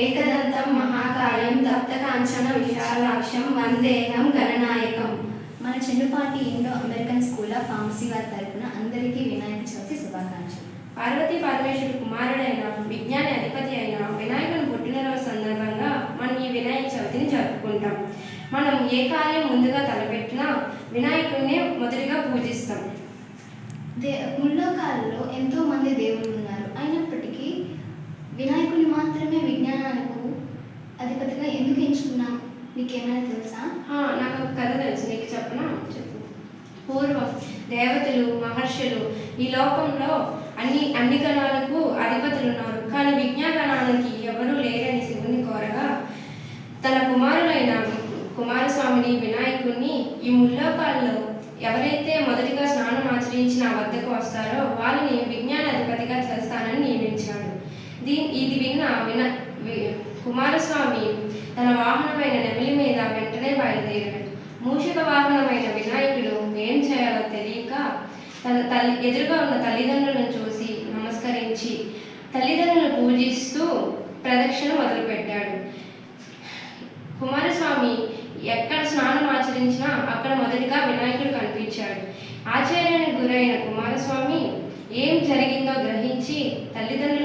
ఏకదంతం మహాకాయం తప్తకాంచన విశాలాక్షం వందేహం గణనాయకం. మన చిన్నుపాటి Indo American school of pharmacy వారి తరపున అందరికీ వినాయక చవితి శుభాకాంక్షలు. పార్వతీ పరమేశ్వరుడు కుమారుడైన విజ్ఞాని అధిపతి అయిన వినాయకుని పుట్టినరోజు సందర్భంగా మనం ఈ వినాయక చవితిని జరుపుకుంటాం. మనం ఏ కార్యం ముందుగా తలపెట్టినా వినాయకుడిని మొదటిగా పూజిస్తాం. ముల్లోకాలలో ఎంతో మంది దేవుళ్ళు ఉన్నారు. అయినప్పటికీ వినాయకుని మాత్రమే విజ్ఞానానికి అధిపతిగా ఎందుకు ఎంచుకున్నాం? నీకేమైనా తెలుసా? నాకు ఒక కథ తెలుసు, నీకు చెప్పనా? చెప్పు. పూర్వం దేవతలు మహర్షులు ఈ లోకంలో అన్ని గణాలకు అధిపతులు ఉన్నారు, కానీ విజ్ఞానానికి ఎవరూ లేరని శివుని కోరగా తన కుమారులైన కుమారస్వామిని వినాయకుడిని ఈ ముల్లోకాల్లో ఎవరైతే మొదటిగా స్నానం ఆచరించి నా వద్దకు వస్తారో వాళ్ళని విజ్ఞానాధిపతిగా చేస్తానని నియమించాడు. ఇది విన్న కుమారస్వామి తన వాహనమైన నెమిలి మీద వెంటనే బయలుదేరాడు. మూషిక వాహనమైన వినాయకుడు ఏం చేయాలో తెలియక ఎదురుగా ఉన్న తల్లిదండ్రులను చూసి నమస్కరించి తల్లిదండ్రులను పూజిస్తూ ప్రదక్షిణ మొదలుపెట్టాడు. కుమారస్వామి ఎక్కడ స్నానం ఆచరించినా అక్కడ మొదటిగా వినాయకుడు కనిపించాడు. ఆశ్చర్యానికి గురైన కుమారస్వామి ఏం జరిగిందో గ్రహించి తల్లిదండ్రుల